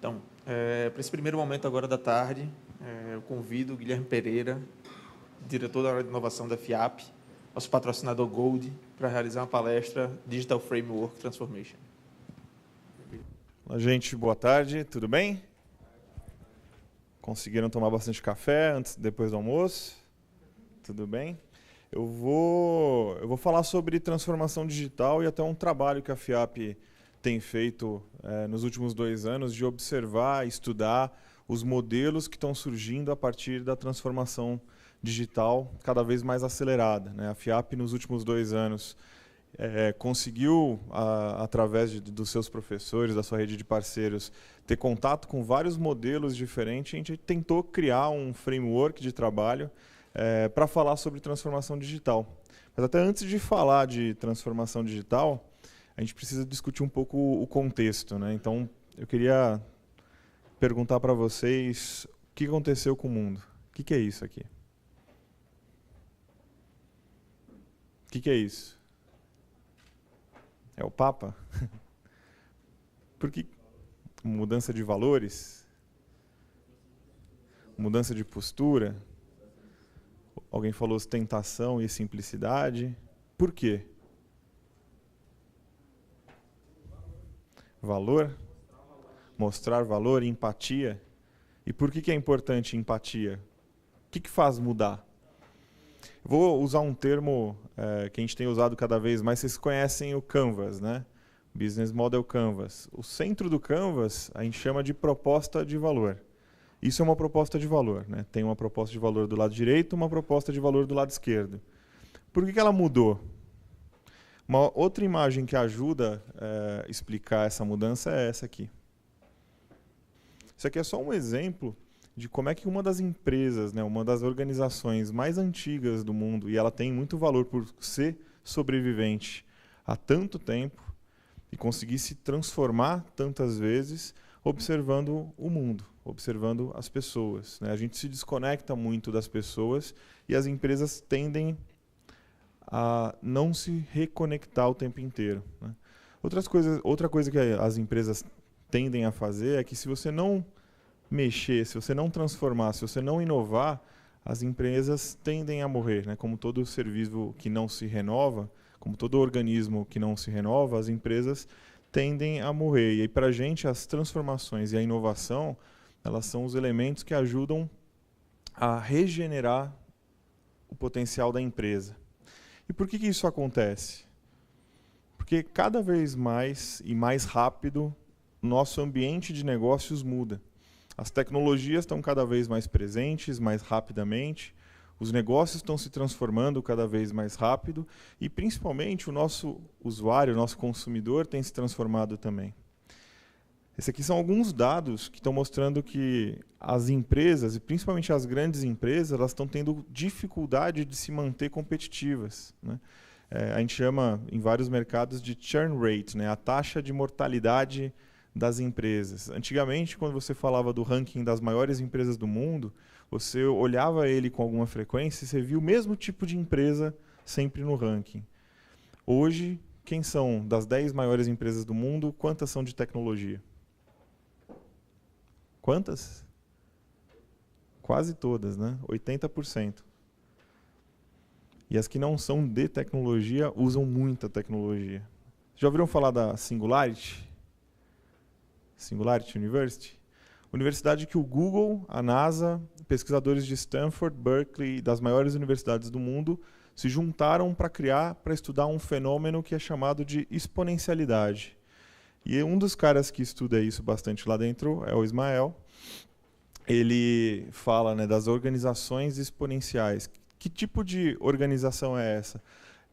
Então, para esse primeiro momento agora da tarde, eu convido o Guilherme Pereira, diretor da área de inovação da FIAP, nosso patrocinador Gold, para realizar uma palestra Digital Framework Transformation. Olá, gente, boa tarde, tudo bem? Conseguiram tomar bastante café depois do almoço? Tudo bem? Eu vou falar sobre transformação digital e até um trabalho que a FIAP tem feito nos últimos 2 anos de observar, estudar os modelos que estão surgindo a partir da transformação digital cada vez mais acelerada, né? A FIAP, nos últimos 2 anos, conseguiu, através dos seus professores, da sua rede de parceiros, ter contato com vários modelos diferentes. A gente tentou criar um framework de trabalho para falar sobre transformação digital. Mas até antes de falar de transformação digital, a gente precisa discutir um pouco o contexto, né? Então, eu queria perguntar para vocês o que aconteceu com o mundo. O que é isso aqui? O que é isso? É o Papa? Por que mudança de valores? Mudança de postura? Alguém falou ostentação e simplicidade. Por quê? Valor? Mostrar valor e empatia. E por que é importante empatia? O que faz mudar? Vou usar um termo que a gente tem usado cada vez mais. Vocês conhecem o Canvas, né? Business Model Canvas. O centro do Canvas a gente chama de proposta de valor. Isso é uma proposta de valor, né? Tem uma proposta de valor do lado direito, uma proposta de valor do lado esquerdo. Por que ela mudou? Uma outra imagem que ajuda a explicar essa mudança é essa aqui. Isso aqui é só um exemplo de como é que uma das empresas, né, uma das organizações mais antigas do mundo, e ela tem muito valor por ser sobrevivente há tanto tempo e conseguir se transformar tantas vezes, observando o mundo, observando as pessoas, né? A gente se desconecta muito das pessoas e as empresas tendem a não se reconectar o tempo inteiro, né? Outra coisa que as empresas tendem a fazer é que se você não mexer, se você não transformar, se você não inovar, as empresas tendem a morrer, né? Como todo ser vivo que não se renova, como todo organismo que não se renova, as empresas tendem a morrer. E aí, para a gente, as transformações e a inovação, elas são os elementos que ajudam a regenerar o potencial da empresa. E por que isso acontece? Porque cada vez mais e mais rápido, nosso ambiente de negócios muda. As tecnologias estão cada vez mais presentes, mais rapidamente, os negócios estão se transformando cada vez mais rápido e, principalmente, o nosso usuário, o nosso consumidor tem se transformado também. Esses aqui são alguns dados que estão mostrando que as empresas, e principalmente as grandes empresas, elas estão tendo dificuldade de se manter competitivas, né? A gente chama, em vários mercados, de churn rate, né? A taxa de mortalidade das empresas. Antigamente, quando você falava do ranking das maiores empresas do mundo, você olhava ele com alguma frequência e você via o mesmo tipo de empresa sempre no ranking. Hoje, quem são das 10 maiores empresas do mundo, quantas são de tecnologia? Quantas? Quase todas, né? 80%. E as que não são de tecnologia usam muita tecnologia. Já ouviram falar da Singularity? Singularity University? Universidade que o Google, a NASA, pesquisadores de Stanford, Berkeley, das maiores universidades do mundo, se juntaram para estudar um fenômeno que é chamado de exponencialidade. E um dos caras que estuda isso bastante lá dentro é o Ismael. Ele fala, né, das organizações exponenciais. Que tipo de organização é essa?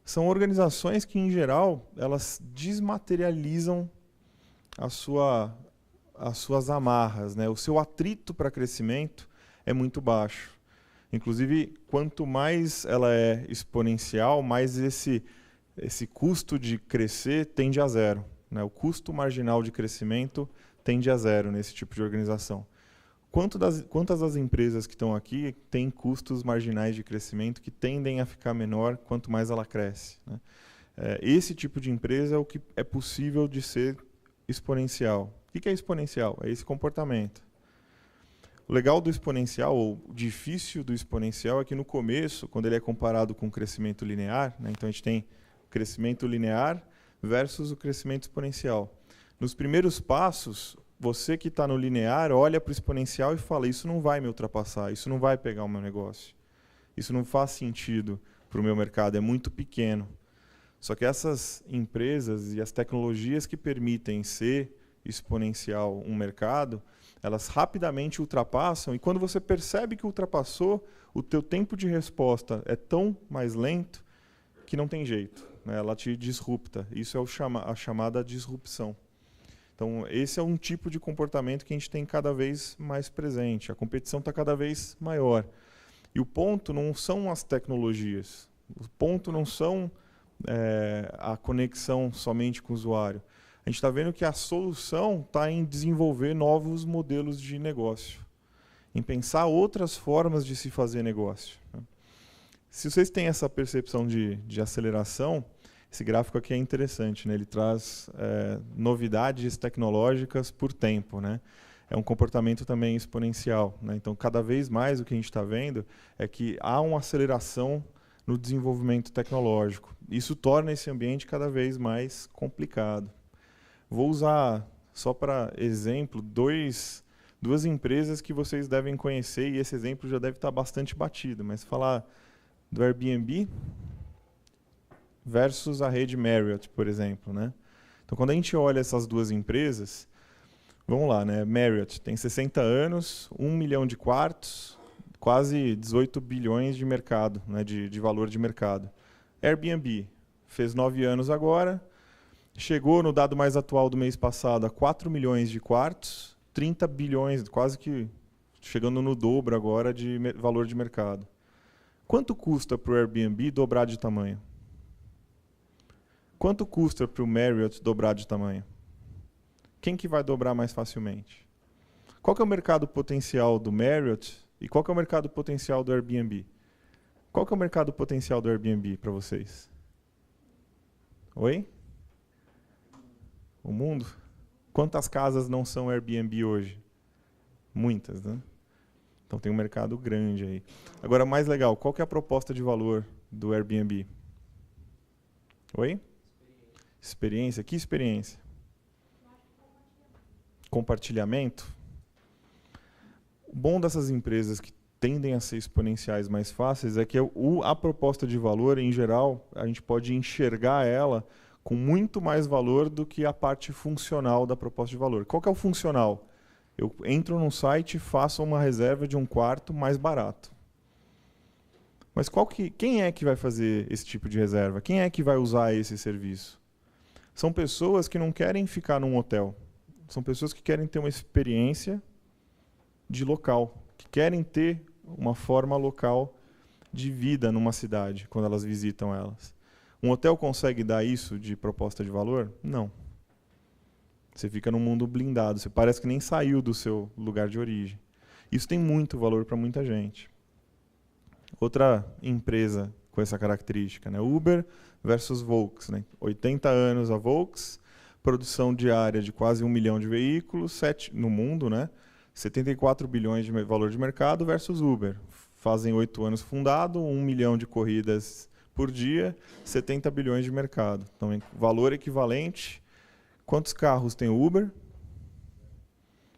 São organizações que, em geral, elas desmaterializam as suas amarras, né? O seu atrito para crescimento é muito baixo. Inclusive, quanto mais ela é exponencial, mais esse custo de crescer tende a zero, né? O custo marginal de crescimento tende a zero nesse tipo de organização. Quantas das empresas que estão aqui têm custos marginais de crescimento que tendem a ficar menor quanto mais ela cresce, né? Esse tipo de empresa é o que é possível de ser exponencial. O que é exponencial? É esse comportamento. O legal do exponencial, ou o difícil do exponencial, é que no começo, quando ele é comparado com o crescimento linear, né, então a gente tem o crescimento linear versus o crescimento exponencial. Nos primeiros passos, você que está no linear olha para o exponencial e fala, isso não vai me ultrapassar, isso não vai pegar o meu negócio. Isso não faz sentido para o meu mercado, é muito pequeno. Só que essas empresas e as tecnologias que permitem ser exponencial um mercado, elas rapidamente ultrapassam, e quando você percebe que ultrapassou, o teu tempo de resposta é tão mais lento que não tem jeito, né? Ela te disrupta. Isso é a chamada disrupção. Então, esse é um tipo de comportamento que a gente tem cada vez mais presente. A competição está cada vez maior. E o ponto não são as tecnologias. O ponto não são a conexão somente com o usuário. A gente está vendo que a solução está em desenvolver novos modelos de negócio, em pensar outras formas de se fazer negócio. Se vocês têm essa percepção de aceleração, esse gráfico aqui é interessante, né? Ele traz novidades tecnológicas por tempo, né? É um comportamento também exponencial, né? Então, cada vez mais o que a gente está vendo é que há uma aceleração no desenvolvimento tecnológico. Isso torna esse ambiente cada vez mais complicado. Vou usar, só para exemplo, duas empresas que vocês devem conhecer, e esse exemplo já deve estar bastante batido, mas falar do Airbnb versus a rede Marriott, por exemplo, né? Então, quando a gente olha essas duas empresas, vamos lá, né? Marriott tem 60 anos, 1 milhão de quartos, quase 18 bilhões de mercado, né, de valor de mercado. Airbnb fez 9 anos agora, chegou no dado mais atual do mês passado a 4 milhões de quartos, 30 bilhões, quase que chegando no dobro agora de valor de mercado. Quanto custa para o Airbnb dobrar de tamanho? Quanto custa para o Marriott dobrar de tamanho? Quem que vai dobrar mais facilmente? Qual que é o mercado potencial do Marriott e qual que é o mercado potencial do Airbnb? Qual que é o mercado potencial do Airbnb para vocês? Oi? O mundo? Quantas casas não são Airbnb hoje? Muitas, né? Então tem um mercado grande aí. Agora, mais legal, qual que é a proposta de valor do Airbnb? Oi? Experiência. Que experiência? Compartilhamento. O bom dessas empresas que tendem a ser exponenciais mais fáceis é que a proposta de valor, em geral, a gente pode enxergar ela com muito mais valor do que a parte funcional da proposta de valor. Qual que é o funcional? Eu entro num site e faço uma reserva de um quarto mais barato. Mas quem é que vai fazer esse tipo de reserva? Quem é que vai usar esse serviço? São pessoas que não querem ficar num hotel. São pessoas que querem ter uma experiência de local, que querem ter uma forma local de vida numa cidade, quando elas visitam elas. Um hotel consegue dar isso de proposta de valor? Não. Você fica num mundo blindado, você parece que nem saiu do seu lugar de origem. Isso tem muito valor para muita gente. Outra empresa com essa característica, né? Uber versus Volks, né? 80 anos a Volks, produção diária de quase 1 milhão de veículos, no mundo, né? 74 bilhões de valor de mercado versus Uber. Fazem 8 anos fundado, 1 milhão de corridas por dia, 70 bilhões de mercado. Então, valor equivalente. Quantos carros tem o Uber?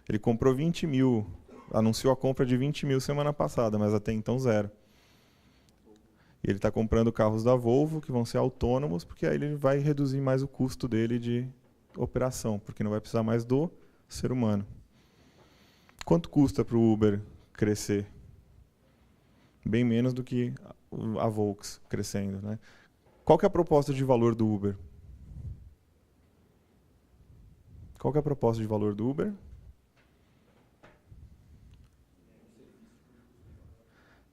Ele comprou 20 mil, anunciou a compra de 20 mil semana passada, mas até então zero. E ele está comprando carros da Volvo, que vão ser autônomos, porque aí ele vai reduzir mais o custo dele de operação, porque não vai precisar mais do ser humano. Quanto custa para o Uber crescer? Bem menos do que a Volks crescendo, né? Qual que é a proposta de valor do Uber? Qual que é a proposta de valor do Uber?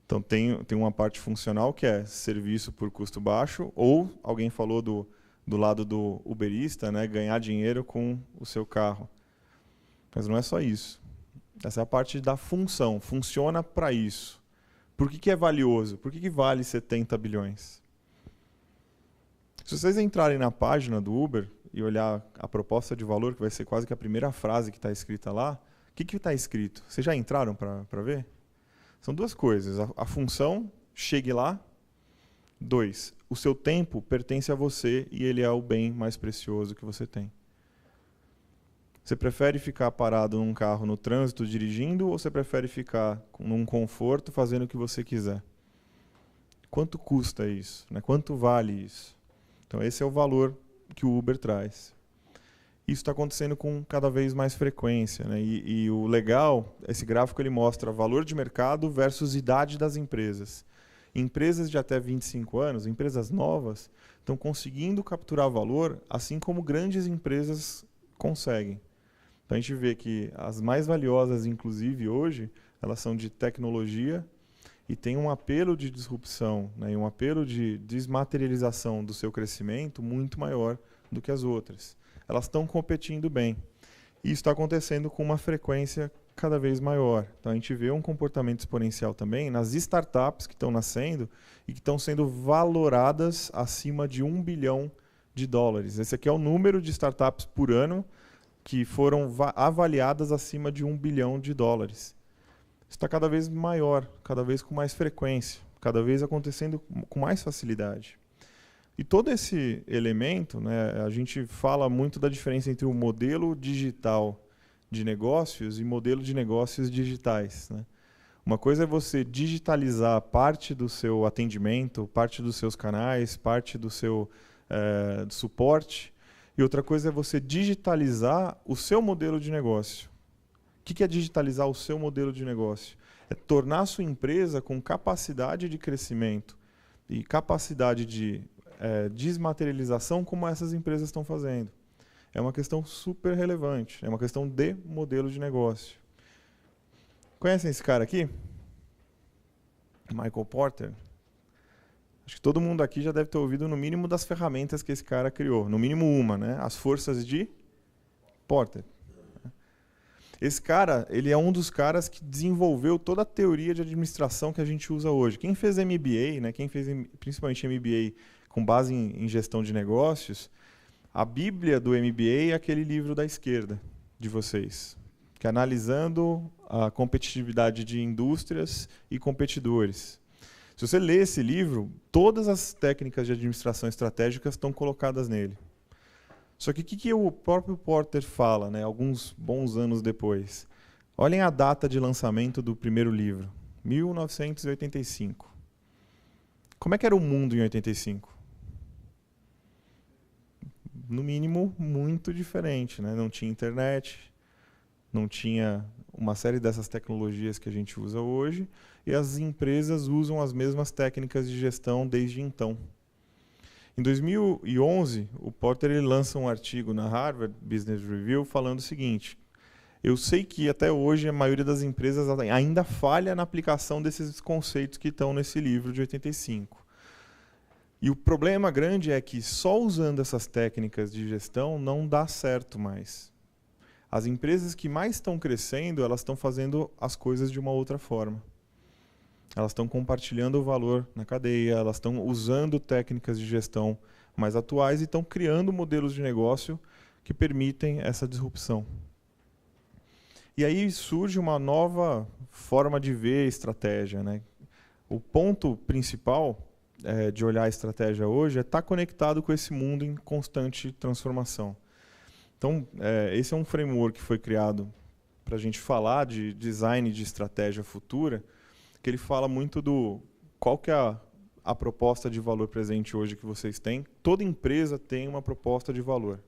Então tem uma parte funcional que é serviço por custo baixo, ou alguém falou do lado do uberista, né, ganhar dinheiro com o seu carro. Mas não é só isso. Essa é a parte da função. Funciona para isso. Por que é valioso? Por que vale 70 bilhões? Se vocês entrarem na página do Uber, e olhar a proposta de valor, que vai ser quase que a primeira frase que está escrita lá, o que está escrito? Vocês já entraram para ver? São duas coisas. A função, chegue lá. 2, o seu tempo pertence a você e ele é o bem mais precioso que você tem. Você prefere ficar parado num carro no trânsito dirigindo ou você prefere ficar num conforto fazendo o que você quiser? Quanto custa isso? Né? Quanto vale isso? Então esse é o valor que o Uber traz. Isso está acontecendo com cada vez mais frequência. Né? E o legal, esse gráfico ele mostra valor de mercado versus idade das empresas. Empresas de até 25 anos, empresas novas, estão conseguindo capturar valor, assim como grandes empresas conseguem. Então a gente vê que as mais valiosas, inclusive hoje, elas são de tecnologia e têm um apelo de disrupção, né, e um apelo de desmaterialização do seu crescimento muito maior do que as outras. Elas estão competindo bem. E isso está acontecendo com uma frequência cada vez maior. Então a gente vê um comportamento exponencial também nas startups que estão nascendo e que estão sendo valoradas acima de $1 bilhão. Esse aqui é o número de startups por ano que foram avaliadas acima de $1 bilhão. Isso está cada vez maior, cada vez com mais frequência, cada vez acontecendo com mais facilidade. E todo esse elemento, né, a gente fala muito da diferença entre o modelo digital de negócios e modelo de negócios digitais. Né? Uma coisa é você digitalizar parte do seu atendimento, parte dos seus canais, parte do seu suporte, e outra coisa é você digitalizar o seu modelo de negócio. O que é digitalizar o seu modelo de negócio? É tornar a sua empresa com capacidade de crescimento e capacidade de desmaterialização como essas empresas estão fazendo. É uma questão super relevante, é uma questão de modelo de negócio. Conhecem esse cara aqui? Michael Porter? Acho que todo mundo aqui já deve ter ouvido no mínimo das ferramentas que esse cara criou. No mínimo uma, né? As forças de Porter. Esse cara, ele é um dos caras que desenvolveu toda a teoria de administração que a gente usa hoje. Quem fez MBA, né? Quem fez principalmente MBA com base em gestão de negócios, a Bíblia do MBA é aquele livro da esquerda de vocês, que é analisando a competitividade de indústrias e competidores. Se você ler esse livro, todas as técnicas de administração estratégica estão colocadas nele. Só que o que o próprio Porter fala, né, alguns bons anos depois? Olhem a data de lançamento do primeiro livro, 1985. Como é que era o mundo em 85? No mínimo, muito diferente. Né? Não tinha internet, não tinha uma série dessas tecnologias que a gente usa hoje, e as empresas usam as mesmas técnicas de gestão desde então. Em 2011, o Porter ele lança um artigo na Harvard Business Review falando o seguinte: eu sei que até hoje a maioria das empresas ainda falha na aplicação desses conceitos que estão nesse livro de 85. E o problema grande é que só usando essas técnicas de gestão não dá certo mais. As empresas que mais estão crescendo, elas estão fazendo as coisas de uma outra forma. Elas estão compartilhando o valor na cadeia, elas estão usando técnicas de gestão mais atuais e estão criando modelos de negócio que permitem essa disrupção. E aí surge uma nova forma de ver a estratégia. Né? O ponto principal de olhar a estratégia hoje é estar conectado com esse mundo em constante transformação. Então, esse é um framework que foi criado para a gente falar de design de estratégia futura, que ele fala muito do qual que é a proposta de valor presente hoje que vocês têm. Toda empresa tem uma proposta de valor.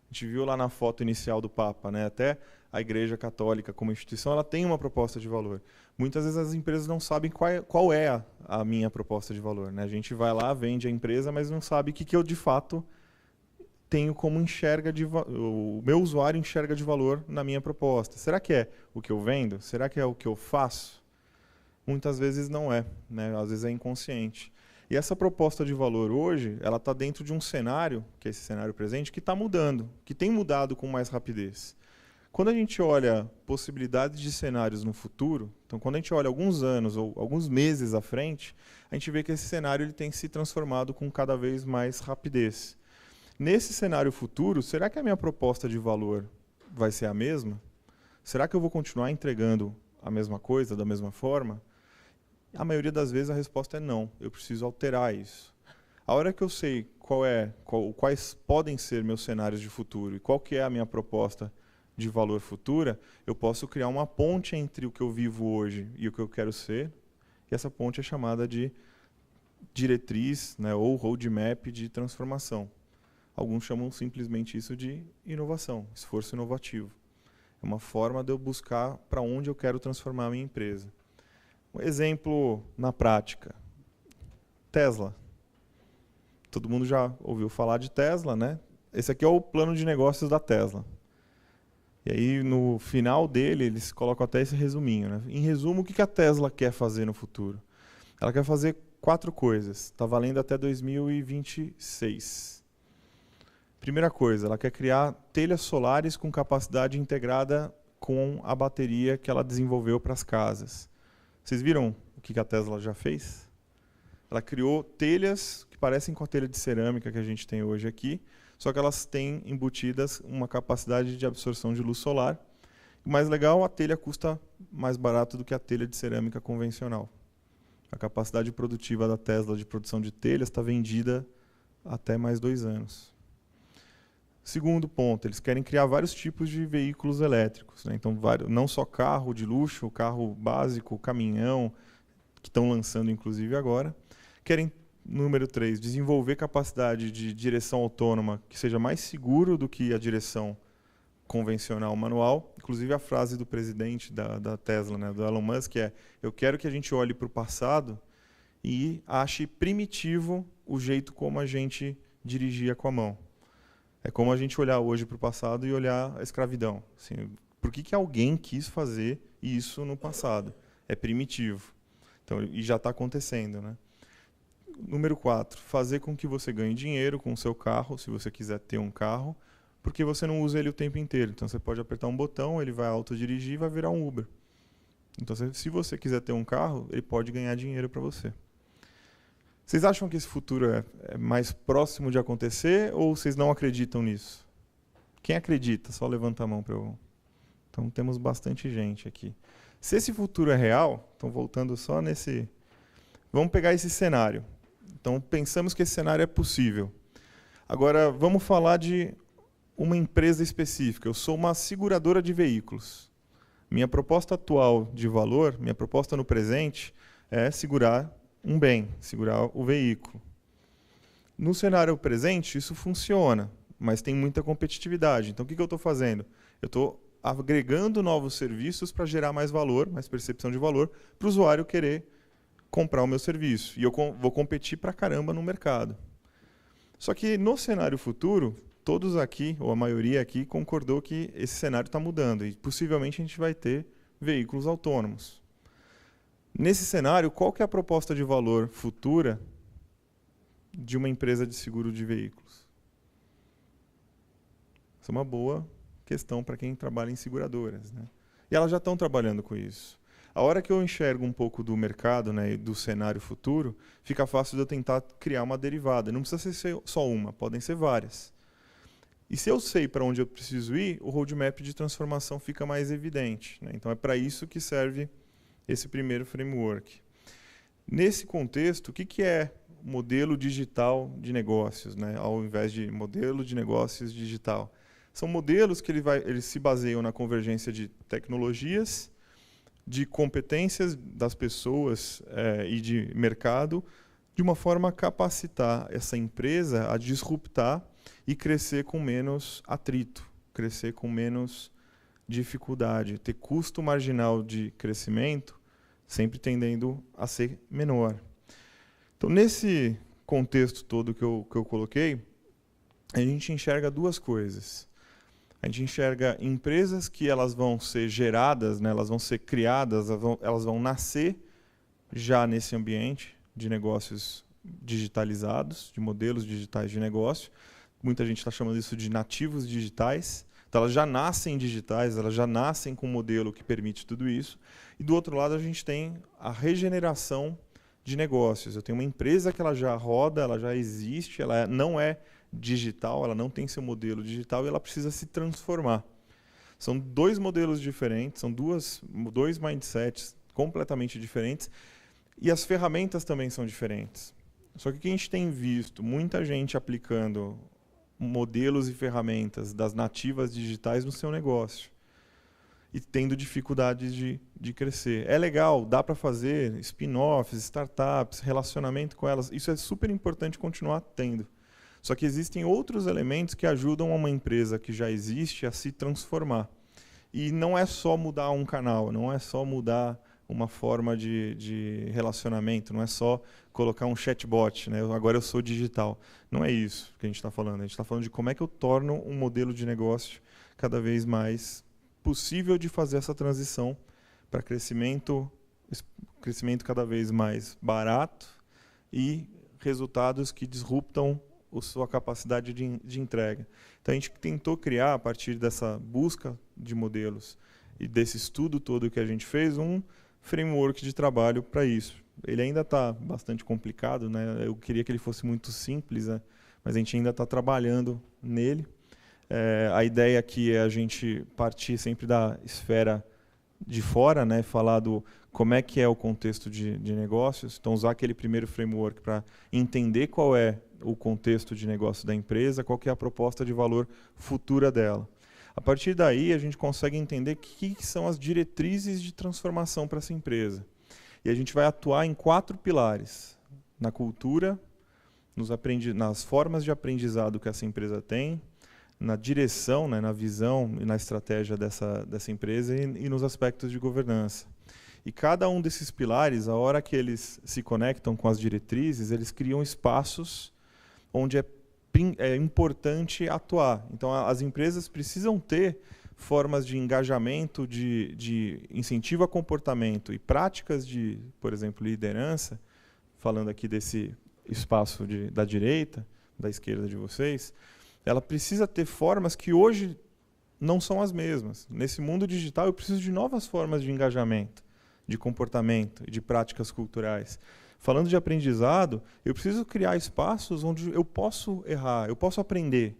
A gente viu lá na foto inicial do Papa, né? Até a Igreja Católica como instituição, ela tem uma proposta de valor. Muitas vezes as empresas não sabem qual é a minha proposta de valor. Né? A gente vai lá, vende a empresa, mas não sabe o que eu de fato tenho como o meu usuário enxerga de valor na minha proposta. Será que é o que eu vendo? Será que é o que eu faço? Muitas vezes não é, né? Às vezes é inconsciente. E essa proposta de valor hoje, ela está dentro de um cenário, que é esse cenário presente, que está mudando, que tem mudado com mais rapidez. Quando a gente olha possibilidades de cenários no futuro, então quando a gente olha alguns anos ou alguns meses à frente, a gente vê que esse cenário ele tem se transformado com cada vez mais rapidez. Nesse cenário futuro, será que a minha proposta de valor vai ser a mesma? Será que eu vou continuar entregando a mesma coisa, da mesma forma? A maioria das vezes a resposta é não, eu preciso alterar isso. A hora que eu sei quais podem ser meus cenários de futuro e qual que é a minha proposta de valor futura, eu posso criar uma ponte entre o que eu vivo hoje e o que eu quero ser, e essa ponte é chamada de diretriz, né, ou roadmap de transformação. Alguns chamam simplesmente isso de inovação, esforço inovativo. É uma forma de eu buscar para onde eu quero transformar a minha empresa. Um exemplo na prática. Tesla. Todo mundo já ouviu falar de Tesla, né? Esse aqui é o plano de negócios da Tesla. E aí, no final dele, eles colocam até esse resuminho, né? Em resumo, o que a Tesla quer fazer no futuro? Ela quer fazer 4 coisas. Está valendo até 2026. Primeira coisa, ela quer criar telhas solares com capacidade integrada com a bateria que ela desenvolveu para as casas. Vocês viram o que a Tesla já fez? Ela criou telhas que parecem com a telha de cerâmica que a gente tem hoje aqui, só que elas têm embutidas uma capacidade de absorção de luz solar. O mais legal, a telha custa mais barato do que a telha de cerâmica convencional. A capacidade produtiva da Tesla de produção de telhas está vendida até mais 2 anos. Segundo ponto, eles querem criar vários tipos de veículos elétricos, né? Então, não só carro de luxo, carro básico, caminhão, que estão lançando inclusive agora. Querem, número 3, desenvolver capacidade de direção autônoma que seja mais seguro do que a direção convencional manual. Inclusive a frase do presidente da Tesla, né, do Elon Musk, é: eu quero que a gente olhe para o passado e ache primitivo o jeito como a gente dirigia com a mão. É como a gente olhar hoje para o passado e olhar a escravidão. Assim, por que alguém quis fazer isso no passado? É primitivo. Então, e já está acontecendo, né? Número 4, fazer com que você ganhe dinheiro com o seu carro, se você quiser ter um carro, porque você não usa ele o tempo inteiro. Então, você pode apertar um botão, ele vai autodirigir e vai virar um Uber. Então, se você quiser ter um carro, ele pode ganhar dinheiro para você. Vocês acham que esse futuro é mais próximo de acontecer ou vocês não acreditam nisso? Quem acredita? Só levanta a mão para eu... Então, temos bastante gente aqui. Se esse futuro é real, então voltando só nesse... Vamos pegar esse cenário. Então, pensamos que esse cenário é possível. Agora, vamos falar de uma empresa específica. Eu sou uma seguradora de veículos. Minha proposta atual de valor, minha proposta no presente, é segurar um bem, segurar o veículo. No cenário presente, isso funciona, mas tem muita competitividade. Então, o que eu estou fazendo? Eu estou agregando novos serviços para gerar mais valor, mais percepção de valor, para o usuário querer comprar o meu serviço. E eu vou competir pra caramba no mercado. Só que no cenário futuro, todos aqui, ou a maioria aqui, concordou que esse cenário está mudando e possivelmente a gente vai ter veículos autônomos. Nesse cenário, qual que é a proposta de valor futura de uma empresa de seguro de veículos? Essa é uma boa questão para quem trabalha em seguradoras, né? E elas já estão trabalhando com isso. A hora que eu enxergo um pouco do mercado, né, e do cenário futuro, fica fácil de eu tentar criar uma derivada. Não precisa ser só uma, podem ser várias. E se eu sei para onde eu preciso ir, o roadmap de transformação fica mais evidente, né? Então é para isso que serve esse primeiro framework. Nesse contexto, o que é modelo digital de negócios, né, ao invés de modelo de negócios digital? São modelos que eles se baseiam na convergência de tecnologias, de competências das pessoas e de mercado, de uma forma a capacitar essa empresa a disruptar e crescer com menos atrito, crescer com menos dificuldade, ter custo marginal de crescimento sempre tendendo a ser menor. Então, nesse contexto todo que eu coloquei, a gente enxerga duas coisas. A gente enxerga empresas que elas vão ser geradas, né, elas vão ser criadas, elas vão nascer já nesse ambiente de negócios digitalizados, de modelos digitais de negócio. Muita gente está chamando isso de nativos digitais. Então, elas já nascem digitais, elas já nascem com um modelo que permite tudo isso. E, do outro lado, a gente tem a regeneração de negócios. Eu tenho uma empresa que ela já roda, ela já existe, ela não é digital, ela não tem seu modelo digital e ela precisa se transformar. São dois modelos diferentes, são dois mindsets completamente diferentes e as ferramentas também são diferentes. Só que o que a gente tem visto, muita gente aplicando modelos e ferramentas das nativas digitais no seu negócio e tendo dificuldades de crescer. É legal, dá para fazer spin-offs, startups, relacionamento com elas, isso é super importante continuar tendo. Só que existem outros elementos que ajudam uma empresa que já existe a se transformar. E não é só mudar um canal, não é só mudar uma forma de relacionamento, não é só colocar um chatbot, né? Agora eu sou digital. Não é isso que a gente está falando. A gente está falando de como é que eu torno um modelo de negócio cada vez mais possível de fazer essa transição para crescimento cada vez mais barato e resultados que disruptam a sua capacidade de entrega. Então a gente tentou criar, a partir dessa busca de modelos e desse estudo todo que a gente fez, um framework de trabalho para isso. Ele ainda está bastante complicado, né? Eu queria que ele fosse muito simples, né? Mas a gente ainda está trabalhando nele. A ideia aqui é a gente partir sempre da esfera de fora, né? Falar do como é que é o contexto de negócios. Então, usar aquele primeiro framework para entender qual é o contexto de negócio da empresa, qual que é a proposta de valor futura dela. A partir daí, a gente consegue entender o que são as diretrizes de transformação para essa empresa. E a gente vai atuar em 4 pilares: na cultura, nas formas de aprendizado que essa empresa tem, na direção, né, na visão e na estratégia dessa empresa e nos aspectos de governança. E cada um desses pilares, a hora que eles se conectam com as diretrizes, eles criam espaços onde é importante atuar. Então, as empresas precisam ter formas de engajamento, de incentivo a comportamento e práticas de, por exemplo, liderança, falando aqui desse espaço da direita, da esquerda de vocês, ela precisa ter formas que hoje não são as mesmas. Nesse mundo digital, eu preciso de novas formas de engajamento, de comportamento e de práticas culturais. Falando de aprendizado, eu preciso criar espaços onde eu posso errar, eu posso aprender.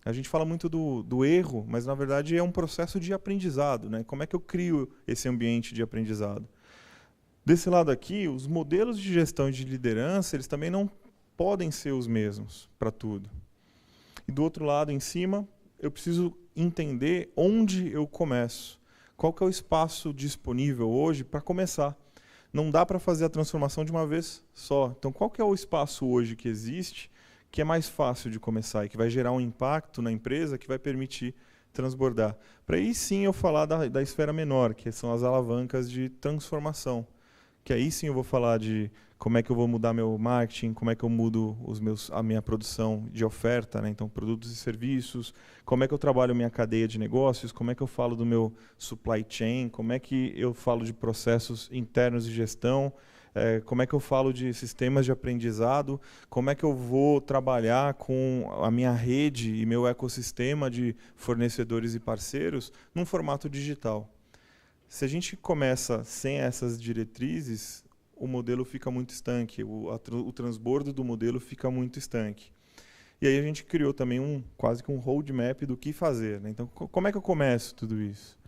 A gente fala muito do erro, mas na verdade é um processo de aprendizado, né? Como é que eu crio esse ambiente de aprendizado? Desse lado aqui, os modelos de gestão e de liderança, eles também não podem ser os mesmos para tudo. E do outro lado, em cima, eu preciso entender onde eu começo. Qual que é o espaço disponível hoje para começar? Não dá para fazer a transformação de uma vez só. Então, qual que é o espaço hoje que existe que é mais fácil de começar e que vai gerar um impacto na empresa que vai permitir transbordar? Para aí sim eu falar da esfera menor, que são as alavancas de transformação. Que aí sim eu vou falar de como é que eu vou mudar meu marketing, como é que eu mudo a minha produção de oferta, né? Então produtos e serviços, como é que eu trabalho minha cadeia de negócios, como é que eu falo do meu supply chain, como é que eu falo de processos internos de gestão, como é que eu falo de sistemas de aprendizado, como é que eu vou trabalhar com a minha rede e meu ecossistema de fornecedores e parceiros num formato digital. Se a gente começa sem essas diretrizes, o modelo fica muito estanque, o transbordo do modelo fica muito estanque. E aí a gente criou também quase que um roadmap do que fazer, né? Então, como é que eu começo tudo isso?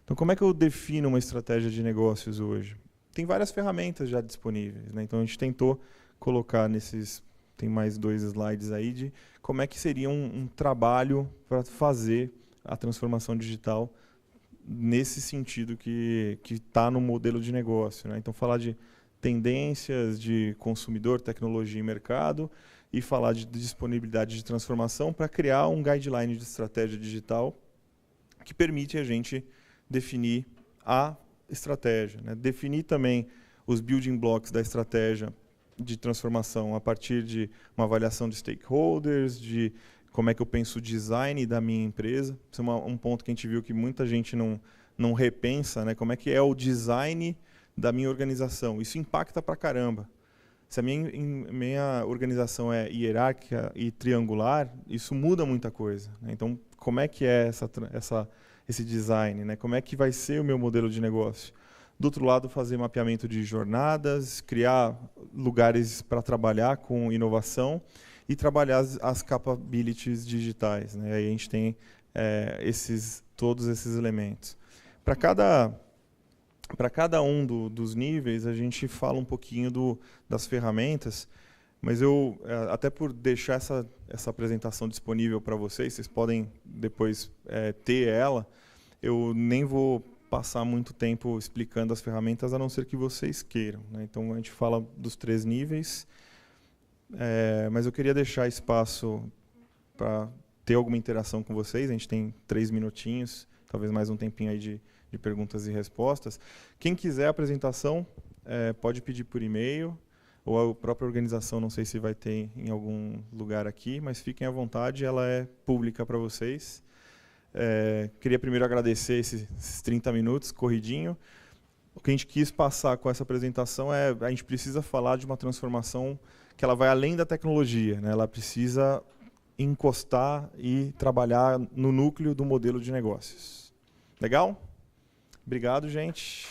Então, como é que eu defino uma estratégia de negócios hoje? Tem várias ferramentas já disponíveis, né? Então, a gente tentou colocar tem mais 2 slides aí, de como é que seria um trabalho para fazer a transformação digital nesse sentido que está no modelo de negócio, né? Então, falar de tendências de consumidor, tecnologia e mercado e falar de disponibilidade de transformação para criar um guideline de estratégia digital que permite a gente definir a estratégia, né? Definir também os building blocks da estratégia de transformação a partir de uma avaliação de stakeholders, de como é que eu penso o design da minha empresa. Isso é um ponto que a gente viu que muita gente não repensa, né? Como é que é o design da minha organização. Isso impacta pra caramba. Se a minha organização é hierárquica e triangular, isso muda muita coisa, né? Então, como é que é esse design, né? Como é que vai ser o meu modelo de negócio? Do outro lado, fazer mapeamento de jornadas, criar lugares para trabalhar com inovação e trabalhar as capabilities digitais, né? Aí a gente tem todos esses elementos. Para cada um dos níveis, a gente fala um pouquinho das ferramentas, mas eu, até por deixar essa apresentação disponível para vocês podem depois ter ela, eu nem vou passar muito tempo explicando as ferramentas, a não ser que vocês queiram, né? Então, a gente fala dos 3 níveis, mas eu queria deixar espaço para ter alguma interação com vocês. A gente tem 3 minutinhos, talvez mais um tempinho aí de perguntas e respostas. Quem quiser a apresentação, pode pedir por e-mail, ou a própria organização, não sei se vai ter em algum lugar aqui, mas fiquem à vontade, ela é pública para vocês. Queria primeiro agradecer esses 30 minutos, corridinho. O que a gente quis passar com essa apresentação a gente precisa falar de uma transformação que ela vai além da tecnologia, né? Ela precisa encostar e trabalhar no núcleo do modelo de negócios. Legal? Obrigado, gente.